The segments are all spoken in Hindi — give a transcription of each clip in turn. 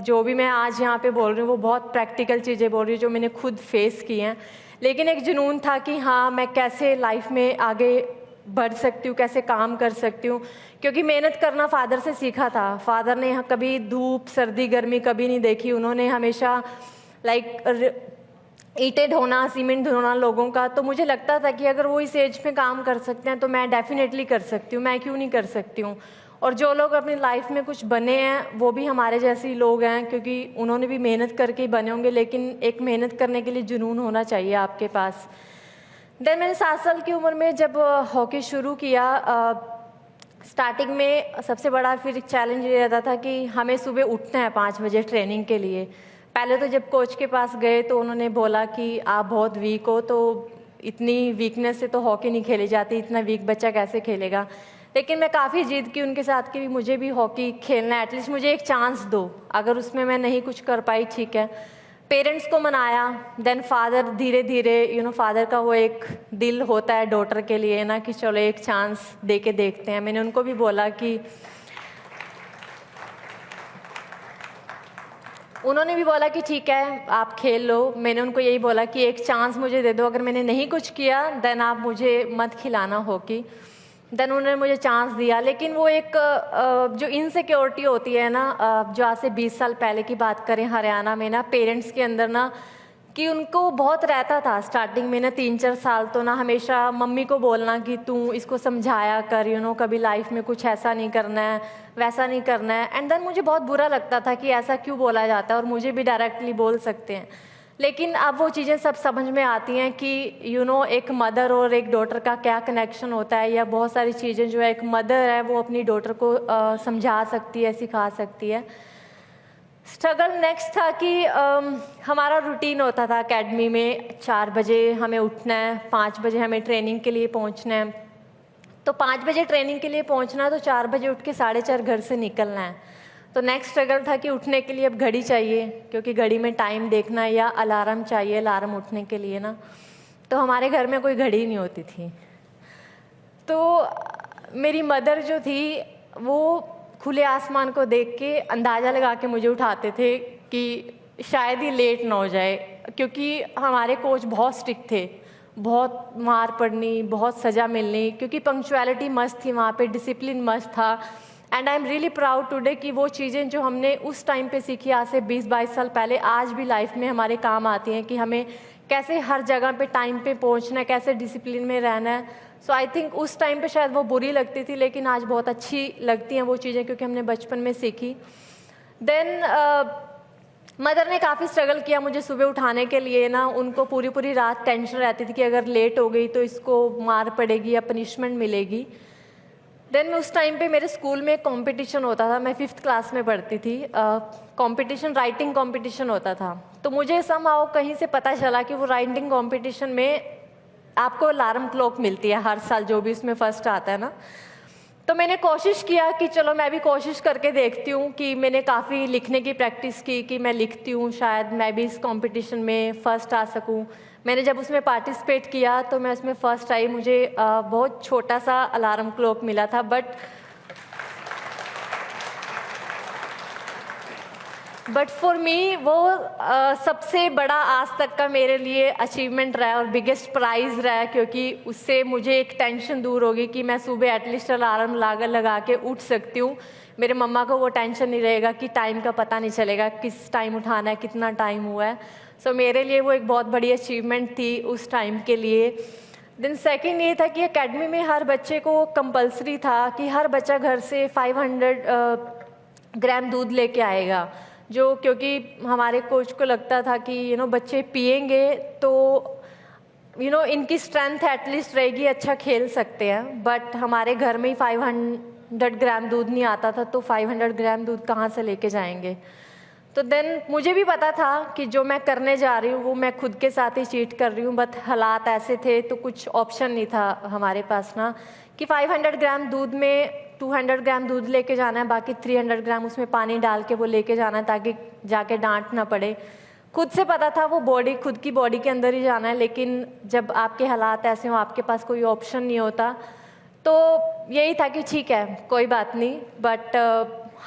जो भी मैं आज यहाँ पे बोल रही हूँ वो बहुत प्रैक्टिकल चीज़ें बोल रही हूँ जो मैंने खुद फेस की हैं। लेकिन एक जुनून था कि हाँ, मैं कैसे लाइफ में आगे बढ़ सकती हूँ, कैसे काम कर सकती हूँ, क्योंकि मेहनत करना फादर से सीखा था। फादर ने कभी धूप सर्दी गर्मी कभी नहीं देखी। उन्होंने हमेशा लाइक ईंटें ढोना, सीमेंट ढोना लोगों का। तो मुझे लगता था कि अगर वो इस एज में काम कर सकते हैं तो मैं डेफिनेटली कर सकती हूँ, मैं क्यों नहीं कर सकती हूँ। और जो लोग अपनी लाइफ में कुछ बने हैं वो भी हमारे जैसे ही लोग हैं, क्योंकि उन्होंने भी मेहनत करके ही बने होंगे। लेकिन एक मेहनत करने के लिए जुनून होना चाहिए आपके पास। देन मैंने 7 साल की उम्र में जब हॉकी शुरू किया, स्टार्टिंग में सबसे बड़ा फिर एक चैलेंज ये रहता था कि हमें सुबह उठना है 5 बजे ट्रेनिंग के लिए। पहले तो जब कोच के पास गए तो उन्होंने बोला कि आप बहुत वीक हो, तो इतनी वीकनेस से तो हॉकी नहीं खेली जाती, इतना वीक बच्चा कैसे खेलेगा। लेकिन मैं काफ़ी जिद की उनके साथ कि मुझे भी हॉकी खेलना है, एटलीस्ट मुझे एक चांस दो। अगर उसमें मैं नहीं कुछ कर पाई ठीक है। पेरेंट्स को मनाया। देन फादर धीरे धीरे फादर का वो एक दिल होता है डॉटर के लिए ना कि चलो एक चांस दे के देखते हैं। मैंने उनको भी बोला कि उन्होंने भी बोला कि ठीक है आप खेल लो। मैंने उनको यही बोला कि एक चांस मुझे दे दो, अगर मैंने नहीं कुछ किया देन आप मुझे मत खिलाना हॉकी। देन उन्होंने मुझे चांस दिया। लेकिन वो एक जो इनसिक्योरिटी होती है ना, जो आज से 20 साल पहले की बात करें हरियाणा में ना, पेरेंट्स के अंदर ना, कि उनको बहुत रहता था स्टार्टिंग में ना 3-4 साल तो ना हमेशा मम्मी को बोलना कि तू इसको समझाया कर, कभी लाइफ में कुछ ऐसा नहीं करना है, वैसा नहीं करना है। एंड देन मुझे बहुत बुरा लगता था कि ऐसा क्यों बोला जाता है, और मुझे भी डायरेक्टली बोल सकते हैं। लेकिन अब वो चीज़ें सब समझ में आती हैं कि एक मदर और एक डॉटर का क्या कनेक्शन होता है, या बहुत सारी चीज़ें जो है एक मदर है वो अपनी डॉटर को समझा सकती है, सिखा सकती है। स्ट्रगल नेक्स्ट था कि हमारा रूटीन होता था एकेडमी में, 4 बजे हमें उठना है, 5 बजे हमें ट्रेनिंग के लिए पहुंचना है। तो 5 बजे ट्रेनिंग के लिए पहुंचना है तो 4 बजे उठ के 4:30 घर से निकलना है। तो नेक्स्ट स्ट्रगल था कि उठने के लिए अब घड़ी चाहिए, क्योंकि घड़ी में टाइम देखना, या अलार्म चाहिए अलार्म उठने के लिए ना। तो हमारे घर में कोई घड़ी नहीं होती थी। तो मेरी मदर जो थी वो खुले आसमान को देख के अंदाज़ा लगा के मुझे उठाते थे कि शायद ही लेट ना हो जाए, क्योंकि हमारे कोच बहुत स्ट्रिक्ट थे। बहुत मार पड़नी, बहुत सज़ा मिलनी, क्योंकि पंक्चुअलिटी मस्त थी वहाँ पे, डिसिप्लिन मस्त था। And I am really proud today कि वो चीज़ें जो हमने उस टाइम पे सीखी आज से 20-22 साल पहले, आज भी लाइफ में हमारे काम आती हैं कि हमें कैसे हर जगह पे टाइम पे पहुंचना है, कैसे डिसिप्लिन में रहना है। सो आई थिंक उस टाइम पे शायद वो बुरी लगती थी, लेकिन आज बहुत अच्छी लगती हैं वो चीज़ें, क्योंकि हमने बचपन में सीखी। देन मदर ने काफ़ी स्ट्रगल किया मुझे सुबह उठाने के लिए ना। उनको पूरी पूरी रात टेंशन रहती थी कि अगर लेट हो गई तो इसको मार पड़ेगी या पनिशमेंट मिलेगी। देन उस टाइम पे मेरे स्कूल में कंपटीशन होता था, मैं 5th क्लास में पढ़ती थी। कंपटीशन राइटिंग कंपटीशन होता था। तो मुझे समहाउ कहीं से पता चला कि वो राइटिंग कंपटीशन में आपको अलार्म क्लॉक मिलती है हर साल, जो भी उसमें फर्स्ट आता है ना। तो मैंने कोशिश किया कि चलो मैं भी कोशिश करके देखती हूँ, कि मैंने काफ़ी लिखने की प्रैक्टिस की कि मैं लिखती हूँ, शायद मैं भी इस कंपटीशन में फ़र्स्ट आ सकूँ। मैंने जब उसमें पार्टिसिपेट किया तो मैं उसमें फ़र्स्ट आई। मुझे बहुत छोटा सा अलार्म क्लॉक मिला था, बट फॉर मी वो सबसे बड़ा आज तक का मेरे लिए अचीवमेंट रहा और बिगेस्ट प्राइज़ रहा, क्योंकि उससे मुझे एक टेंशन दूर होगी कि मैं सुबह एटलीस्ट अलार्म लगा के उठ सकती हूँ। मेरे मम्मा को वो टेंशन नहीं रहेगा कि टाइम का पता नहीं चलेगा, किस टाइम उठाना है, कितना टाइम हुआ है। सो मेरे लिए वो एक बहुत बड़ी अचीवमेंट थी उस टाइम के लिए। देन सेकेंड ये था कि एकेडमी में हर बच्चे को कंपलसरी था कि हर बच्चा घर से 500 ग्राम दूध लेके आएगा, जो क्योंकि हमारे कोच को लगता था कि बच्चे पिएंगे तो इनकी स्ट्रेंथ एटलीस्ट रहेगी, अच्छा खेल सकते हैं। बट हमारे घर में ही 500 ग्राम दूध नहीं आता था, तो 500 ग्राम दूध कहाँ से लेके जाएंगे। तो देन मुझे भी पता था कि जो मैं करने जा रही हूँ वो मैं खुद के साथ ही चीट कर रही हूँ, बट हालात ऐसे थे तो कुछ ऑप्शन नहीं था हमारे पास ना, कि 500 ग्राम दूध में 200 ग्राम दूध लेके जाना है, बाकी 300 ग्राम उसमें पानी डाल के वो लेके जाना है ताकि जाके डांट ना पड़े। खुद से पता था वो खुद की बॉडी के अंदर ही जाना है, लेकिन जब आपके हालात ऐसे हो, आपके पास कोई ऑप्शन नहीं होता, तो यही था कि ठीक है कोई बात नहीं। बट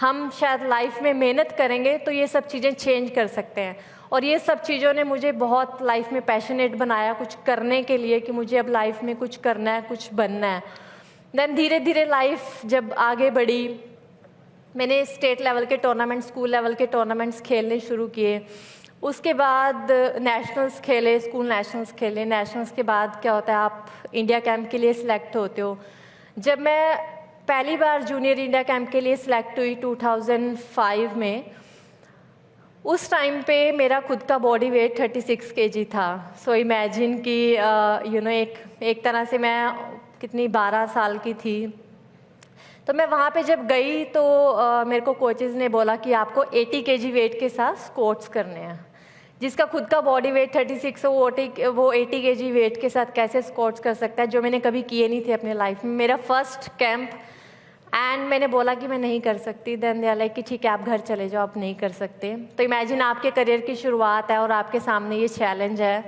हम शायद लाइफ में मेहनत करेंगे तो ये सब चीज़ें चेंज कर सकते हैं। और ये सब चीज़ों ने मुझे बहुत लाइफ में पैशनेट बनाया कुछ करने के लिए, कि मुझे अब लाइफ में कुछ करना है, कुछ बनना है। देन धीरे धीरे लाइफ जब आगे बढ़ी, मैंने स्टेट लेवल के टूर्नामेंट, स्कूल लेवल के टूर्नामेंट्स खेलने शुरू किए। उसके बाद नेशनल्स खेले, स्कूल नेशनल्स खेले। नेशनल्स के बाद क्या होता है, आप इंडिया कैंप के लिए सिलेक्ट होते हो। जब मैं पहली बार जूनियर इंडिया कैंप के लिए सिलेक्ट हुई 2005 में, उस टाइम पे मेरा खुद का बॉडी वेट 36 केजी था। सो इमेजिन कि एक तरह से मैं कितनी 12 साल की थी। तो मैं वहाँ पे जब गई तो मेरे को कोचेज़ ने बोला कि आपको 80 केजी वेट के साथ स्क्वाट्स करने हैं। जिसका खुद का बॉडी वेट 36 हो वो 80 केजी वेट के साथ कैसे स्क्वाट्स कर सकता है, जो मैंने कभी किए नहीं थे अपने लाइफ में। मेरा फर्स्ट कैंप, एंड मैंने बोला कि मैं नहीं कर सकती। देन दे आर लाइक कि ठीक है आप घर चले जाओ, आप नहीं कर सकते। तो इमेजिन आपके करियर की शुरुआत है और आपके सामने ये चैलेंज है।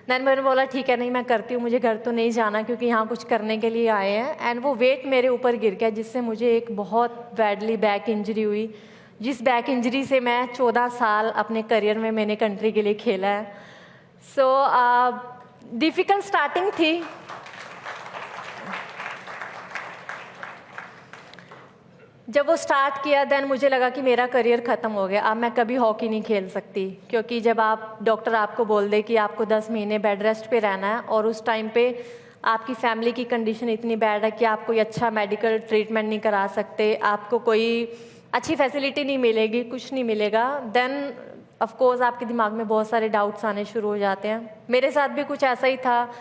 देन मैंने बोला ठीक है, नहीं मैं करती हूँ, मुझे घर तो नहीं जाना क्योंकि यहाँ कुछ करने के लिए आए हैं। एंड वो वेट मेरे ऊपर गिर गया, जिससे मुझे एक बहुत बैडली बैक इंजरी हुई, जिस बैक इंजरी से मैं 14 साल अपने करियर में मैंने कंट्री के लिए खेला है। सो डिफ़िकल्ट स्टार्टिंग थी। जब वो स्टार्ट किया देन मुझे लगा कि मेरा करियर ख़त्म हो गया, अब मैं कभी हॉकी नहीं खेल सकती। क्योंकि जब आप डॉक्टर आपको बोल दे कि आपको 10 महीने बेड रेस्ट पे रहना है, और उस टाइम पे आपकी फैमिली की कंडीशन इतनी बैड है कि आप कोई अच्छा मेडिकल ट्रीटमेंट नहीं करा सकते, आपको कोई अच्छी फैसिलिटी नहीं मिलेगी, कुछ नहीं मिलेगा, देन ऑफ कोर्स आपके दिमाग में बहुत सारे डाउट्स आने शुरू हो जाते हैं। मेरे साथ भी कुछ ऐसा ही था।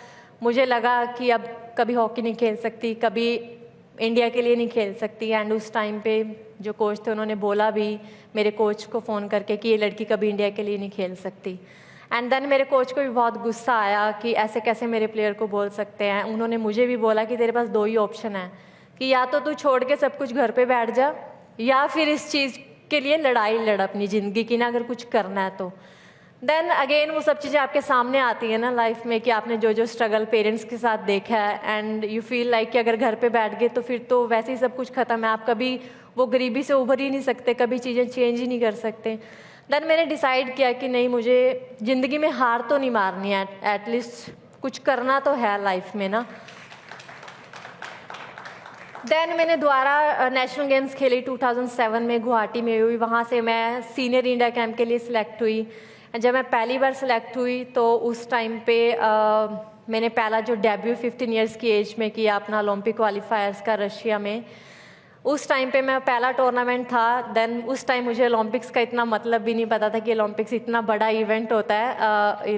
मुझे लगा कि अब कभी हॉकी नहीं खेल सकती, कभी इंडिया के लिए नहीं खेल सकती। एंड उस टाइम पे जो कोच थे उन्होंने बोला भी मेरे कोच को फ़ोन करके कि ये लड़की कभी इंडिया के लिए नहीं खेल सकती। एंड देन मेरे कोच को भी बहुत गुस्सा आया कि ऐसे कैसे मेरे प्लेयर को बोल सकते हैं। उन्होंने मुझे भी बोला कि तेरे पास 2 ही ऑप्शन है, कि या तो तू छोड़ के सब कुछ घर पे बैठ जा, या फिर इस चीज़ के लिए लड़ाई लड़ अपनी ज़िंदगी की ना, अगर कुछ करना है तो। देन अगेन वो सब चीज़ें आपके सामने आती है ना लाइफ में, कि आपने जो जो स्ट्रगल पेरेंट्स के साथ देखा है, एंड यू फील लाइक कि अगर घर पे बैठ गए तो फिर तो वैसे ही सब कुछ ख़त्म है, आप कभी वो गरीबी से उभर ही नहीं सकते, कभी चीज़ें चेंज ही नहीं कर सकते। देन मैंने डिसाइड किया कि नहीं, मुझे ज़िंदगी में हार तो नहीं मारनी है, एटलीस्ट कुछ करना तो है लाइफ में ना। देन मैंने दोबारा नेशनल गेम्स खेली 2007 में, गुवाहाटी में हुई। वहाँ से मैं सीनियर इंडिया कैंप के लिए सिलेक्ट हुई। जब मैं पहली बार सिलेक्ट हुई तो उस टाइम पे मैंने पहला जो डेब्यू 15 इयर्स की एज में किया अपना ओलंपिक क्वालिफायर्स का, रशिया में। उस टाइम पे मैं पहला टूर्नामेंट था। देन उस टाइम मुझे ओलंपिक्स का इतना मतलब भी नहीं पता था कि ओलंपिक्स इतना बड़ा इवेंट होता है,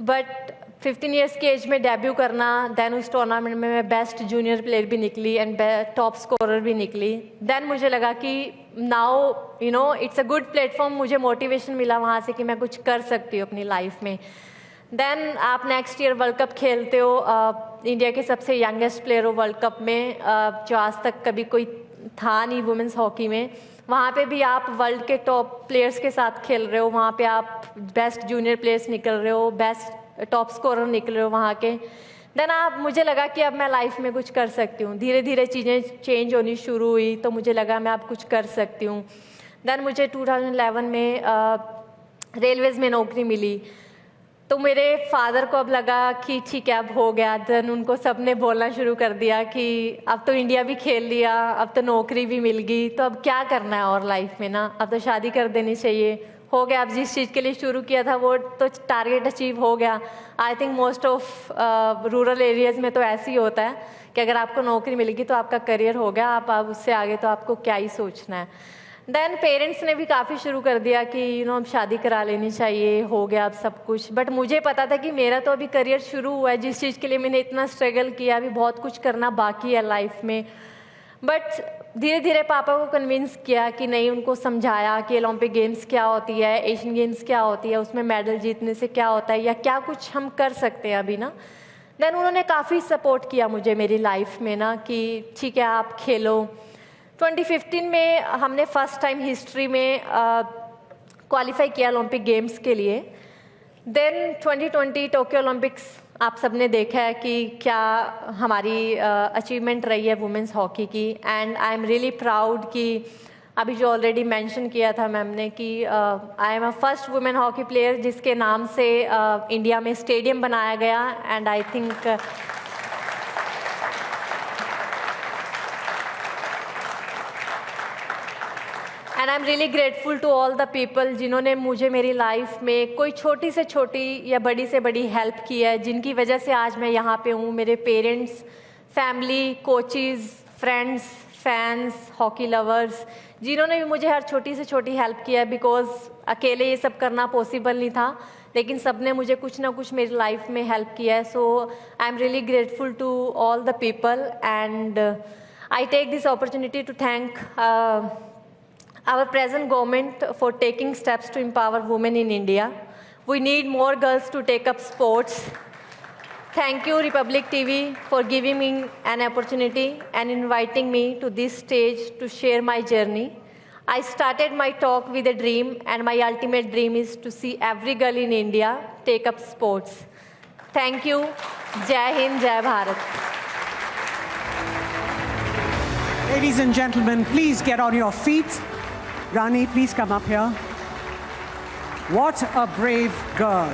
बट 15 इयर्स की एज में डेब्यू करना, देन उस टूर्नामेंट में मैं बेस्ट जूनियर प्लेयर भी निकली एंड टॉप स्कोरर भी निकली। देन मुझे लगा कि now it's a good platform, मुझे मोटिवेशन मिला वहाँ से कि मैं कुछ कर सकती हूँ अपनी लाइफ में। देन आप नेक्स्ट ईयर वर्ल्ड कप खेलते हो, इंडिया के सबसे यंगेस्ट प्लेयर हो वर्ल्ड कप में, जो आज तक कभी कोई था नहीं वुमेंस हॉकी में। वहाँ पे भी आप वर्ल्ड के टॉप प्लेयर्स के साथ खेल रहे हो, वहाँ पे आप बेस्ट जूनियर प्लेयर्स निकल रहे हो, बेस्ट टॉप स्कोरर निकल रहे हो वहाँ के। देन मुझे लगा कि अब मैं लाइफ में कुछ कर सकती हूँ। धीरे धीरे चीज़ें चेंज होनी शुरू हुई, तो मुझे लगा मैं अब कुछ कर सकती हूँ। देन मुझे 2011 में रेलवेज़ में नौकरी मिली। तो मेरे फादर को अब लगा कि ठीक है अब हो गया। देन उनको सब ने बोलना शुरू कर दिया कि अब तो इंडिया भी खेल लिया, अब तो नौकरी भी मिल गई, तो अब क्या करना है और लाइफ में ना, अब तो शादी कर देनी चाहिए, हो गया। अब जिस चीज़ के लिए शुरू किया था वो तो टारगेट अचीव हो गया। I think most of rural areas में तो ऐसे ही होता है कि अगर आपको नौकरी मिलेगी तो आपका करियर हो गया, आप उससे आगे तो आपको क्या ही सोचना है। देन पेरेंट्स ने भी काफ़ी शुरू कर दिया कि अब शादी करा लेनी चाहिए, हो गया अब सब कुछ। बट मुझे पता था कि मेरा तो अभी करियर शुरू हुआ है, जिस चीज़ के लिए मैंने इतना स्ट्रगल किया, अभी बहुत कुछ करना बाकी है लाइफ में। बट धीरे धीरे पापा को कन्विंस किया कि नहीं, उनको समझाया कि ओलंपिक गेम्स क्या होती है, एशियन गेम्स क्या होती है, उसमें मेडल जीतने से क्या होता है, या क्या कुछ हम कर सकते हैं अभी ना। देन उन्होंने काफ़ी सपोर्ट किया मुझे मेरी लाइफ में ना, कि ठीक है आप खेलो। 2015 में हमने फर्स्ट टाइम हिस्ट्री में क्वालिफाई किया ओलंपिक गेम्स के लिए। देन 2020 टोक्यो ओलंपिक्स आप सबने देखा है कि क्या हमारी अचीवमेंट रही है वुमेंस हॉकी की, and I am really proud कि अभी जो ऑलरेडी मेंशन किया था मैम ने कि I am a first women hockey player जिसके नाम से इंडिया में स्टेडियम बनाया गया, and I think and I am really grateful to all the people जिन्होंने मुझे मेरी लाइफ में कोई छोटी से छोटी या बड़ी से बड़ी हेल्प की है, जिनकी वजह से आज मैं यहाँ पे हूँ। मेरे parents, family, coaches, friends, fans, hockey lovers, जिन्होंने भी मुझे हर छोटी से छोटी हेल्प किया है, बिकॉज अकेले ये सब करना पॉसिबल नहीं था, लेकिन सब ने मुझे कुछ ना कुछ मेरी लाइफ में हेल्प किया है। So I am really grateful to all the people, and I take this opportunity to thank our present government for taking steps to empower women in India. We need more girls to take up sports. Thank you, Republic TV, for giving me an opportunity and inviting me to this stage to share my journey. I started my talk with a dream, and my ultimate dream is to see every girl in India take up sports. Thank you. Jai Hind, Jai Bharat. Ladies and gentlemen, please get on your feet. Rani, please come up here. What a brave girl.